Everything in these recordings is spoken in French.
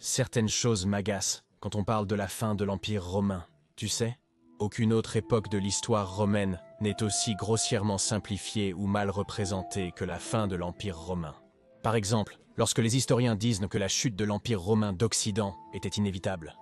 Certaines choses m'agacent quand on parle de la fin de l'Empire romain. Tu sais, aucune autre époque de l'histoire romaine n'est aussi grossièrement simplifiée ou mal représentée que la fin de l'Empire romain. Par exemple, lorsque les historiens disent que la chute de l'Empire romain d'Occident était inévitable,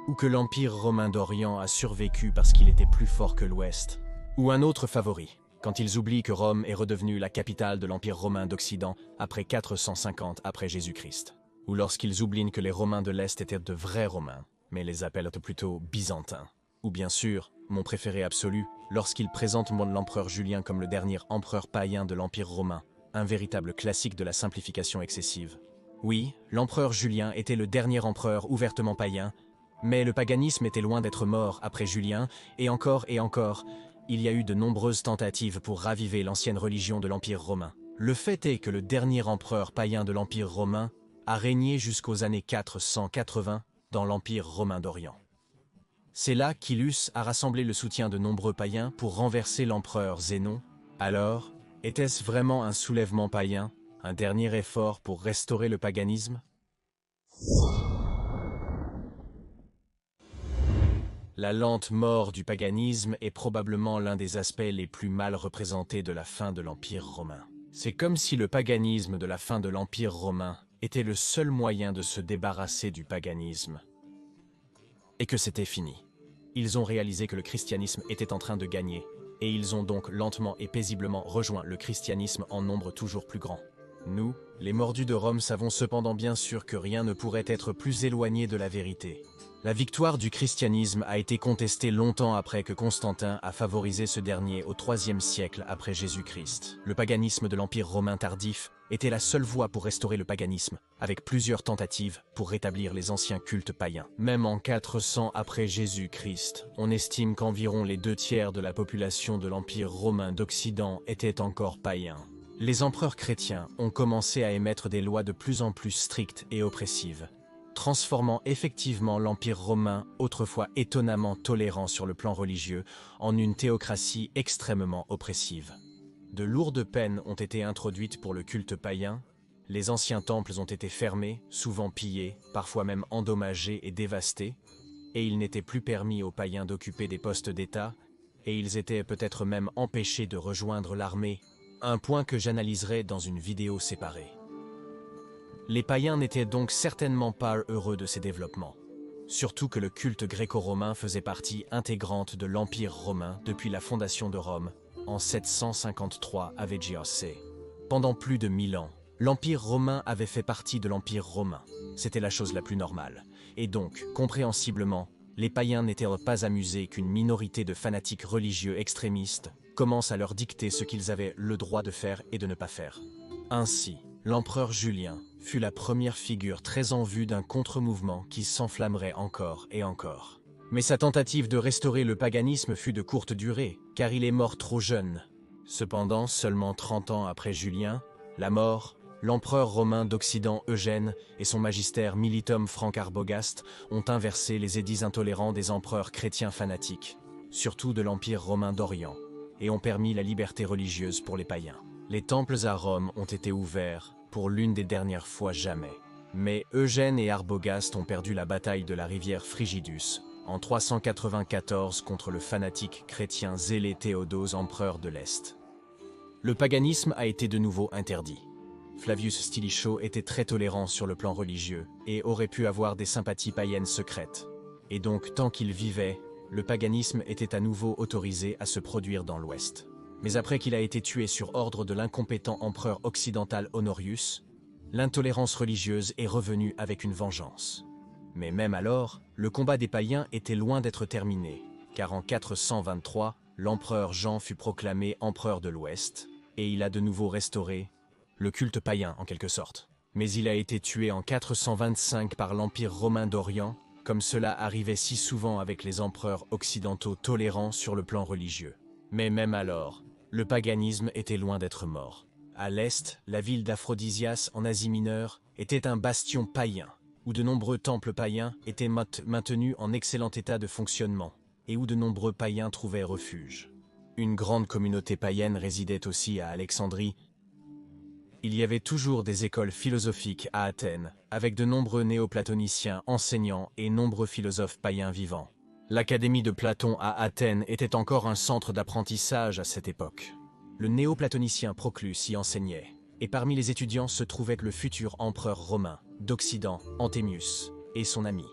ou que l'Empire romain d'Orient a survécu parce qu'il était plus fort que l'Ouest, ou un autre favori, quand ils oublient que Rome est redevenue la capitale de l'Empire romain d'Occident après 450 après Jésus-Christ, ou lorsqu'ils oublient que les Romains de l'Est étaient de vrais Romains, mais les appellent plutôt Byzantins. Ou bien sûr, mon préféré absolu, lorsqu'ils présentent l'empereur Julien comme le dernier empereur païen de l'Empire romain, un véritable classique de la simplification excessive. Oui, l'empereur Julien était le dernier empereur ouvertement païen, mais le paganisme était loin d'être mort après Julien, et encore, il y a eu de nombreuses tentatives pour raviver l'ancienne religion de l'Empire romain. Le fait est que le dernier empereur païen de l'Empire romain a régné jusqu'aux années 480 dans l'Empire romain d'Orient. C'est là qu'Ilus a rassemblé le soutien de nombreux païens pour renverser l'empereur Zénon. Alors, était-ce vraiment un soulèvement païen, un dernier effort pour restaurer le paganisme? La lente mort du paganisme est probablement l'un des aspects les plus mal représentés de la fin de l'Empire romain. C'est comme si le paganisme de la fin de l'Empire romain était le seul moyen de se débarrasser du paganisme. Et que c'était fini. Ils ont réalisé que le christianisme était en train de gagner, et ils ont donc lentement et paisiblement rejoint le christianisme en nombre toujours plus grand. Nous, les mordus de Rome, savons cependant bien sûr que rien ne pourrait être plus éloigné de la vérité. La victoire du christianisme a été contestée longtemps après que Constantin a favorisé ce dernier au IIIe siècle après Jésus-Christ. Le paganisme de l'Empire romain tardif était la seule voie pour restaurer le paganisme, avec plusieurs tentatives pour rétablir les anciens cultes païens. Même en 400 après Jésus-Christ, on estime qu'environ les 2/3 de la population de l'Empire romain d'Occident étaient encore païens. Les empereurs chrétiens ont commencé à émettre des lois de plus en plus strictes et oppressives, transformant effectivement l'Empire romain, autrefois étonnamment tolérant sur le plan religieux, en une théocratie extrêmement oppressive. De lourdes peines ont été introduites pour le culte païen, les anciens temples ont été fermés, souvent pillés, parfois même endommagés et dévastés, et il n'était plus permis aux païens d'occuper des postes d'État, et ils étaient peut-être même empêchés de rejoindre l'armée, un point que j'analyserai dans une vidéo séparée. Les païens n'étaient donc certainement pas heureux de ces développements, surtout que le culte gréco-romain faisait partie intégrante de l'Empire romain depuis la fondation de Rome, en 753 avec J.C. Pendant plus de 1000 ans, l'Empire romain avait fait partie de l'Empire romain. C'était la chose la plus normale. Et donc, compréhensiblement, les païens n'étaient pas amusés qu'une minorité de fanatiques religieux extrémistes commence à leur dicter ce qu'ils avaient le droit de faire et de ne pas faire. Ainsi, l'empereur Julien fut la première figure très en vue d'un contre-mouvement qui s'enflammerait encore et encore. Mais sa tentative de restaurer le paganisme fut de courte durée, car il est mort trop jeune. Cependant, seulement 30 ans après Julien, la mort, l'empereur romain d'Occident Eugène et son magistère Militum Frank Arbogast ont inversé les édits intolérants des empereurs chrétiens fanatiques, surtout de l'Empire romain d'Orient, et ont permis la liberté religieuse pour les païens. Les temples à Rome ont été ouverts pour l'une des dernières fois jamais. Mais Eugène et Arbogast ont perdu la bataille de la rivière Frigidus en 394 contre le fanatique chrétien zélé Théodose, empereur de l'Est. Le paganisme a été de nouveau interdit. Flavius Stilicho était très tolérant sur le plan religieux et aurait pu avoir des sympathies païennes secrètes. Et donc, tant qu'il vivait, le paganisme était à nouveau autorisé à se produire dans l'Ouest. Mais après qu'il a été tué sur ordre de l'incompétent empereur occidental Honorius, l'intolérance religieuse est revenue avec une vengeance. Mais même alors, le combat des païens était loin d'être terminé, car en 423, l'empereur Jean fut proclamé empereur de l'Ouest, et il a de nouveau restauré le culte païen en quelque sorte. Mais il a été tué en 425 par l'Empire romain d'Orient, comme cela arrivait si souvent avec les empereurs occidentaux tolérants sur le plan religieux. Mais même alors, le paganisme était loin d'être mort. À l'est, la ville d'Aphrodisias en Asie mineure était un bastion païen, où de nombreux temples païens étaient maintenus en excellent état de fonctionnement, et où de nombreux païens trouvaient refuge. Une grande communauté païenne résidait aussi à Alexandrie, Il y avait toujours des écoles philosophiques à Athènes, avec de nombreux néoplatoniciens enseignants et nombreux philosophes païens vivants. L'Académie de Platon à Athènes était encore un centre d'apprentissage à cette époque. Le néoplatonicien Proclus y enseignait, et parmi les étudiants se trouvait le futur empereur romain d'Occident, Anthemius, et son ami.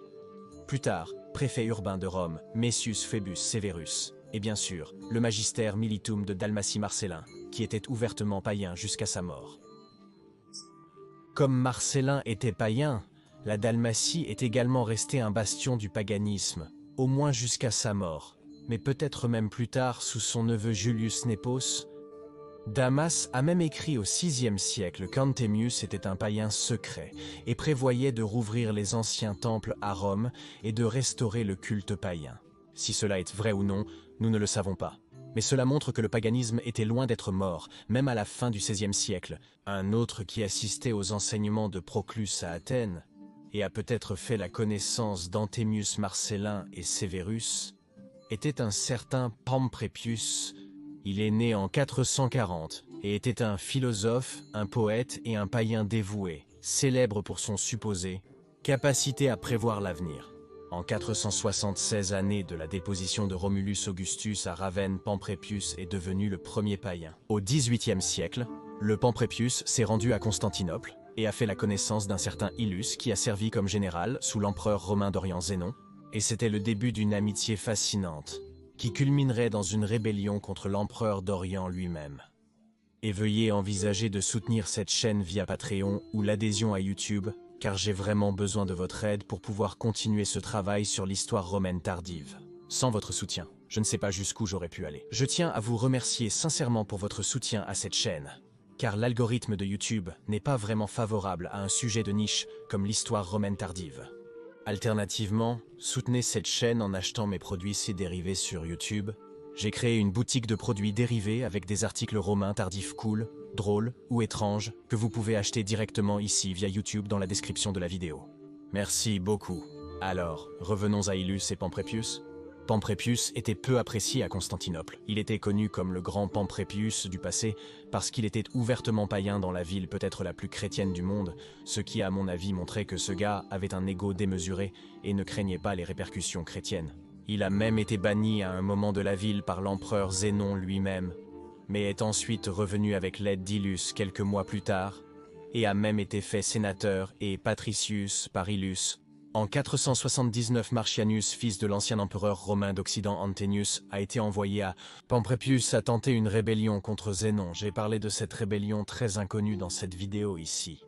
Plus tard, préfet urbain de Rome, Messius Phébus Severus, et bien sûr, le magister militum de Dalmatie Marcellin, qui était ouvertement païen jusqu'à sa mort. Comme Marcellin était païen, la Dalmatie est également restée un bastion du paganisme, au moins jusqu'à sa mort, mais peut-être même plus tard sous son neveu Julius Nepos. Damas a même écrit au VIe siècle qu'Anthemius était un païen secret et prévoyait de rouvrir les anciens temples à Rome et de restaurer le culte païen. Si cela est vrai ou non, nous ne le savons pas. Mais cela montre que le paganisme était loin d'être mort, même à la fin du XVIe siècle. Un autre qui assistait aux enseignements de Proclus à Athènes et a peut-être fait la connaissance d'Anthemius Marcellin et Severus était un certain Pamprépius. Il est né en 440 et était un philosophe, un poète et un païen dévoué, célèbre pour son supposé capacité à prévoir l'avenir. En 476 années de la déposition de Romulus Augustus à Ravenne, Pamprépius est devenu le premier païen. Au XVIIIe siècle, le Pamprépius s'est rendu à Constantinople et a fait la connaissance d'un certain Illus qui a servi comme général sous l'empereur romain d'Orient Zénon, et c'était le début d'une amitié fascinante qui culminerait dans une rébellion contre l'empereur d'Orient lui-même. Et veuillez envisager de soutenir cette chaîne via Patreon ou l'adhésion à YouTube, car j'ai vraiment besoin de votre aide pour pouvoir continuer ce travail sur l'histoire romaine tardive. Sans votre soutien, je ne sais pas jusqu'où j'aurais pu aller. Je tiens à vous remercier sincèrement pour votre soutien à cette chaîne, car l'algorithme de YouTube n'est pas vraiment favorable à un sujet de niche comme l'histoire romaine tardive. Alternativement, soutenez cette chaîne en achetant mes produits et dérivés sur YouTube. J'ai créé une boutique de produits dérivés avec des articles romains tardifs cool, drôles ou étranges que vous pouvez acheter directement ici via YouTube dans la description de la vidéo. Merci beaucoup. Alors, revenons à Illus et Pamprépius. Pamprépius était peu apprécié à Constantinople. Il était connu comme le grand Pamprépius du passé parce qu'il était ouvertement païen dans la ville peut-être la plus chrétienne du monde, ce qui à mon avis montrait que ce gars avait un ego démesuré et ne craignait pas les répercussions chrétiennes. Il a même été banni à un moment de la ville par l'empereur Zénon lui-même, mais est ensuite revenu avec l'aide d'Illus quelques mois plus tard, et a même été fait sénateur et patricius par Illus. En 479, Marcianus, fils de l'ancien empereur romain d'Occident Anthemius, a été envoyé à Pamprépius à tenter une rébellion contre Zénon. J'ai parlé de cette rébellion très inconnue dans cette vidéo ici.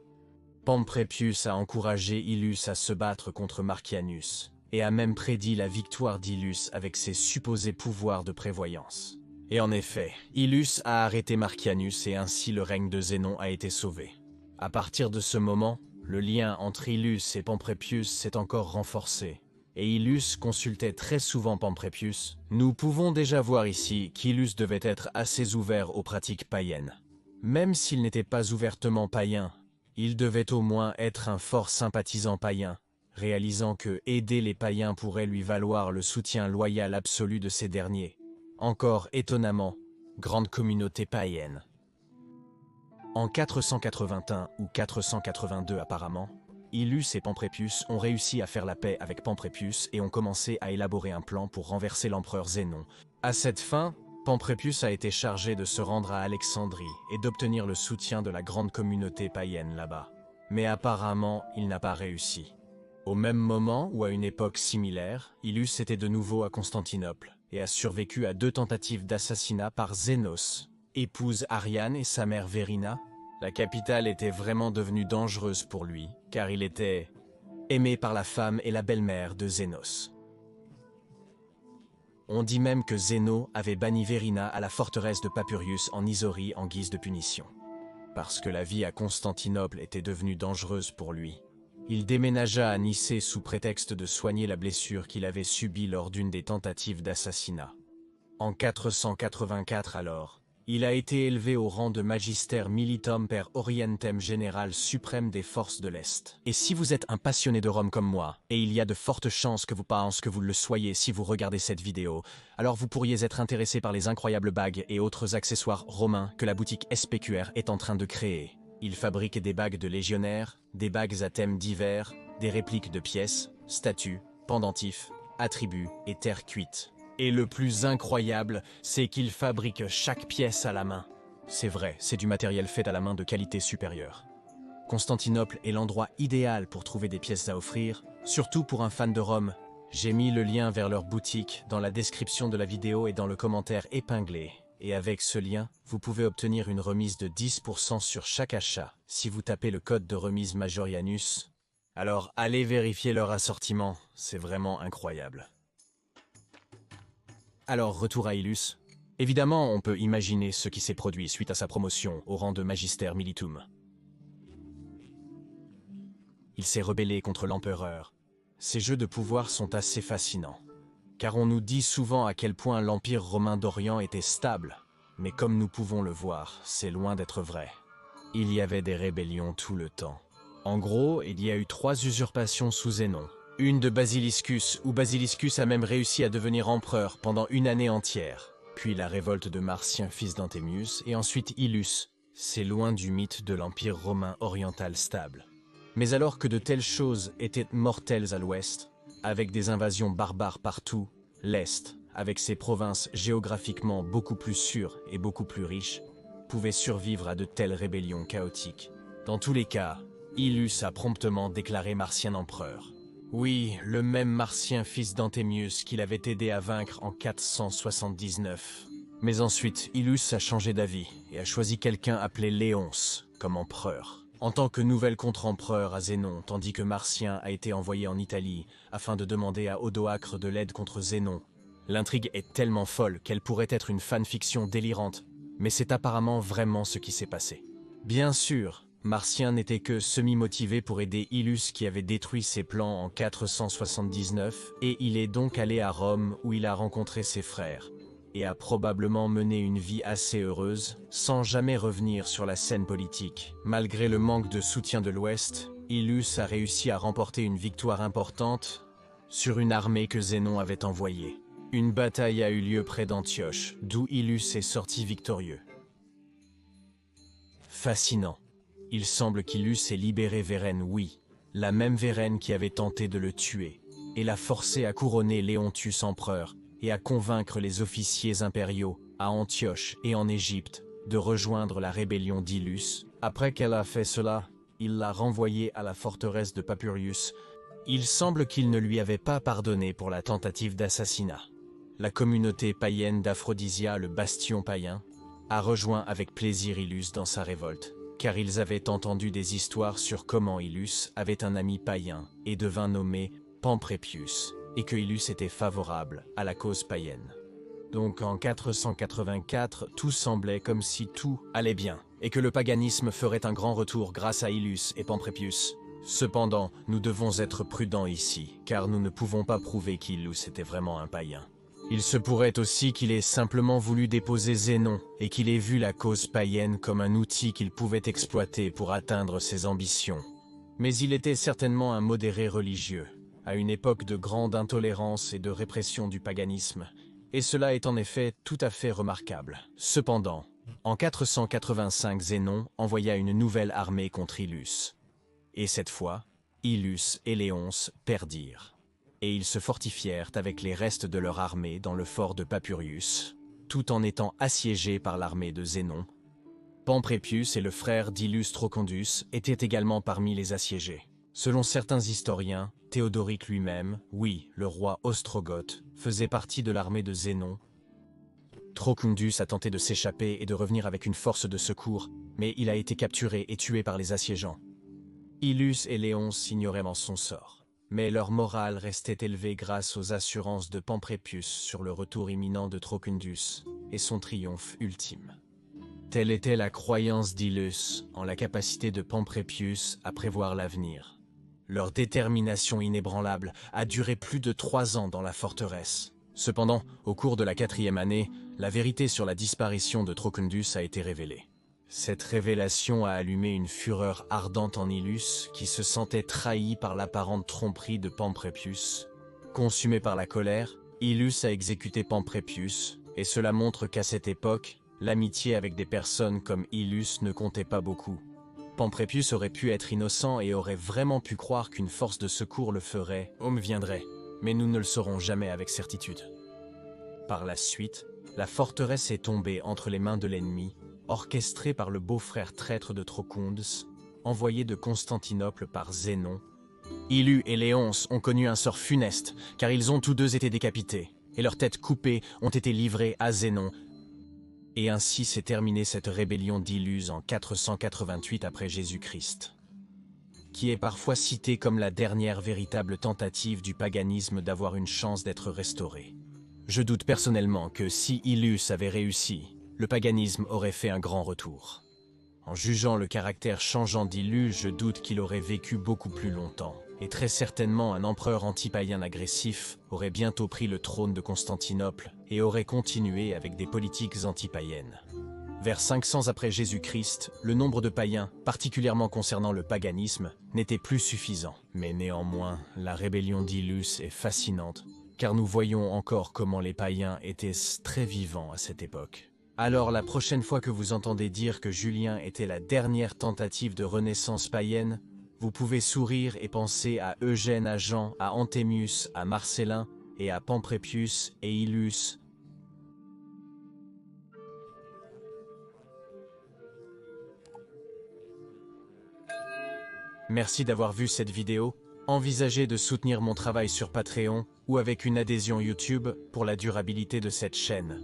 Pamprépius a encouragé Illus à se battre contre Marcianus, et a même prédit la victoire d'Illus avec ses supposés pouvoirs de prévoyance. Et en effet, Illus a arrêté Marcianus et ainsi le règne de Zénon a été sauvé. À partir de ce moment, le lien entre Illus et Pamprépius s'est encore renforcé, et Illus consultait très souvent Pamprépius. Nous pouvons déjà voir ici qu'Illus devait être assez ouvert aux pratiques païennes. Même s'il n'était pas ouvertement païen, il devait au moins être un fort sympathisant païen, réalisant que aider les païens pourrait lui valoir le soutien loyal absolu de ces derniers. Encore étonnamment, grande communauté païenne. En 481 ou 482 apparemment, Illus et Pamprépius ont réussi à faire la paix avec Pamprépius et ont commencé à élaborer un plan pour renverser l'empereur Zénon. À cette fin, Pamprépius a été chargé de se rendre à Alexandrie et d'obtenir le soutien de la grande communauté païenne là-bas. Mais apparemment, il n'a pas réussi. Au même moment ou à une époque similaire, Illus était de nouveau à Constantinople et a survécu à 2 tentatives d'assassinat par Zénos, épouse Ariane et sa mère Verina. La capitale était vraiment devenue dangereuse pour lui, car il était aimé par la femme et la belle-mère de Zénos. On dit même que Zéno avait banni Verina à la forteresse de Papurius en Isaurie en guise de punition. Parce que la vie à Constantinople était devenue dangereuse pour lui, il déménagea à Nicée sous prétexte de soigner la blessure qu'il avait subie lors d'une des tentatives d'assassinat. En 484 alors, il a été élevé au rang de Magister Militum per Orientem général suprême des forces de l'Est. Et si vous êtes un passionné de Rome comme moi, et il y a de fortes chances que vous pensez que vous le soyez si vous regardez cette vidéo, alors vous pourriez être intéressé par les incroyables bagues et autres accessoires romains que la boutique SPQR est en train de créer. Il fabrique des bagues de légionnaires, des bagues à thèmes divers, des répliques de pièces, statues, pendentifs, attributs et terre cuite. Et le plus incroyable, c'est qu'il fabrique chaque pièce à la main. C'est vrai, c'est du matériel fait à la main de qualité supérieure. Constantinople est l'endroit idéal pour trouver des pièces à offrir, surtout pour un fan de Rome. J'ai mis le lien vers leur boutique dans la description de la vidéo et dans le commentaire épinglé. Et avec ce lien, vous pouvez obtenir une remise de 10% sur chaque achat si vous tapez le code de remise Majorianus. Alors allez vérifier leur assortiment, c'est vraiment incroyable. Alors retour à Ilus. Évidemment, on peut imaginer ce qui s'est produit suite à sa promotion au rang de Magister Militum. Il s'est rebellé contre l'empereur. Ces jeux de pouvoir sont assez fascinants, car on nous dit souvent à quel point l'Empire romain d'Orient était stable, mais comme nous pouvons le voir, c'est loin d'être vrai. Il y avait des rébellions tout le temps. En gros, il y a eu 3 usurpations sous Zénon. Une de Basiliscus, où Basiliscus a même réussi à devenir empereur pendant une année entière. Puis la révolte de Marcien, fils d'Antémius, et ensuite Ilus. C'est loin du mythe de l'Empire romain oriental stable. Mais alors que de telles choses étaient mortelles à l'ouest, avec des invasions barbares partout, l'Est, avec ses provinces géographiquement beaucoup plus sûres et beaucoup plus riches, pouvait survivre à de telles rébellions chaotiques. Dans tous les cas, Ilus a promptement déclaré Marcien empereur. Oui, le même Marcien, fils d'Antémius, qu'il avait aidé à vaincre en 479. Mais ensuite, Ilus a changé d'avis et a choisi quelqu'un appelé Léonce comme empereur, en tant que nouvel contre-empereur à Zénon, tandis que Marcien a été envoyé en Italie afin de demander à Odoacre de l'aide contre Zénon. L'intrigue est tellement folle qu'elle pourrait être une fanfiction délirante, mais c'est apparemment vraiment ce qui s'est passé. Bien sûr, Marcien n'était que semi-motivé pour aider Ilus qui avait détruit ses plans en 479, et il est donc allé à Rome où il a rencontré ses frères, et a probablement mené une vie assez heureuse, sans jamais revenir sur la scène politique. Malgré le manque de soutien de l'Ouest, Ilus a réussi à remporter une victoire importante sur une armée que Zénon avait envoyée. Une bataille a eu lieu près d'Antioche, d'où Ilus est sorti victorieux. Fascinant. Il semble qu'Ilus ait libéré Vérène, oui, la même Vérène qui avait tenté de le tuer, et l'a forcé à couronner Léontius empereur, et à convaincre les officiers impériaux, à Antioche et en Égypte, de rejoindre la rébellion d'Ilus. Après qu'elle a fait cela, il l'a renvoyée à la forteresse de Papurius. Il semble qu'il ne lui avait pas pardonné pour la tentative d'assassinat. La communauté païenne d'Aphrodisia, le bastion païen, a rejoint avec plaisir Ilus dans sa révolte, car ils avaient entendu des histoires sur comment Ilus avait un ami païen et devint nommé Pamprépius, et que Ilus était favorable à la cause païenne. Donc en 484, tout semblait comme si tout allait bien, et que le paganisme ferait un grand retour grâce à Ilus et Pamprépius. Cependant, nous devons être prudents ici, car nous ne pouvons pas prouver qu'Ilus était vraiment un païen. Il se pourrait aussi qu'il ait simplement voulu déposer Zénon, et qu'il ait vu la cause païenne comme un outil qu'il pouvait exploiter pour atteindre ses ambitions. Mais il était certainement un modéré religieux, à une époque de grande intolérance et de répression du paganisme, et cela est en effet tout à fait remarquable. Cependant, en 485, Zénon envoya une nouvelle armée contre Ilus. Et cette fois, Ilus et Léonce perdirent. Et ils se fortifièrent avec les restes de leur armée dans le fort de Papurius, tout en étant assiégés par l'armée de Zénon. Pamprépius et le frère d'Ilus Trocondus étaient également parmi les assiégés. Selon certains historiens, Théodoric lui-même, oui, le roi ostrogoth, faisait partie de l'armée de Zénon. Trocondus a tenté de s'échapper et de revenir avec une force de secours, mais il a été capturé et tué par les assiégeants. Ilus et Léonce ignoraient son sort. Mais leur morale restait élevée grâce aux assurances de Pamprépius sur le retour imminent de Trocondus et son triomphe ultime. Telle était la croyance d'Ilus en la capacité de Pamprépius à prévoir l'avenir. Leur détermination inébranlable a duré plus de 3 ans dans la forteresse. Cependant, au cours de la 4e année, la vérité sur la disparition de Trocondus a été révélée. Cette révélation a allumé une fureur ardente en Ilus, qui se sentait trahi par l'apparente tromperie de Pamprépius. Consumé par la colère, Ilus a exécuté Pamprépius, et cela montre qu'à cette époque, l'amitié avec des personnes comme Ilus ne comptait pas beaucoup. Pamprépius aurait pu être innocent et aurait vraiment pu croire qu'une force de secours le ferait. Homme viendrait, mais nous ne le saurons jamais avec certitude. Par la suite, la forteresse est tombée entre les mains de l'ennemi, orchestrée par le beau-frère traître de Trocondes, envoyé de Constantinople par Zénon. Ilu et Léonce ont connu un sort funeste, car ils ont tous deux été décapités, et leurs têtes coupées ont été livrées à Zénon. Et ainsi s'est terminée cette rébellion d'Ilus en 488 après Jésus-Christ, qui est parfois citée comme la dernière véritable tentative du paganisme d'avoir une chance d'être restauré. Je doute personnellement que si Ilus avait réussi, le paganisme aurait fait un grand retour. En jugeant le caractère changeant d'Ilus, je doute qu'il aurait vécu beaucoup plus longtemps. Et très certainement un empereur anti-païen agressif aurait bientôt pris le trône de Constantinople et aurait continué avec des politiques anti-païennes. Vers 500 après Jésus-Christ, le nombre de païens, particulièrement concernant le paganisme, n'était plus suffisant. Mais néanmoins, la rébellion d'Ilus est fascinante, car nous voyons encore comment les païens étaient très vivants à cette époque. Alors la prochaine fois que vous entendez dire que Julien était la dernière tentative de renaissance païenne, vous pouvez sourire et penser à Eugène, à Jean, à Antémius, à Marcellin et à Pamprépius et Ilus. Merci d'avoir vu cette vidéo. Envisagez de soutenir mon travail sur Patreon ou avec une adhésion YouTube pour la durabilité de cette chaîne.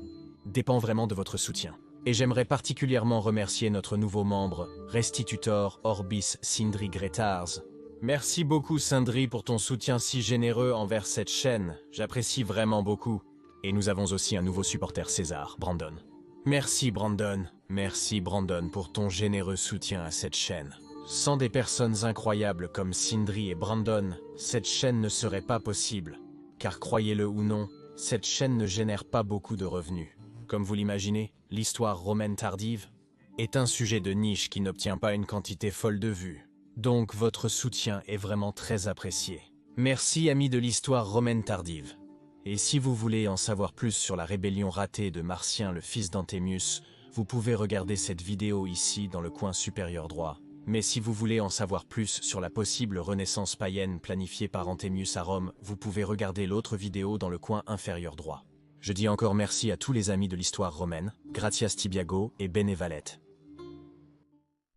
Dépend vraiment de votre soutien. Et j'aimerais particulièrement remercier notre nouveau membre, Restitutor Orbis Sindri Gretars. Merci beaucoup Sindri pour ton soutien si généreux envers cette chaîne, j'apprécie vraiment beaucoup. Et nous avons aussi un nouveau supporter César, Brandon. Merci Brandon pour ton généreux soutien à cette chaîne. Sans des personnes incroyables comme Sindri et Brandon, cette chaîne ne serait pas possible. Car croyez-le ou non, cette chaîne ne génère pas beaucoup de revenus. Comme vous l'imaginez, l'histoire romaine tardive est un sujet de niche qui n'obtient pas une quantité folle de vues. Donc votre soutien est vraiment très apprécié. Merci amis de l'histoire romaine tardive. Et si vous voulez en savoir plus sur la rébellion ratée de Marcien le fils d'Antémius, vous pouvez regarder cette vidéo ici dans le coin supérieur droit. Mais si vous voulez en savoir plus sur la possible renaissance païenne planifiée par Antémius à Rome, vous pouvez regarder l'autre vidéo dans le coin inférieur droit. Je dis encore merci à tous les amis de l'histoire romaine, Gratias Tibiago et Benevalette.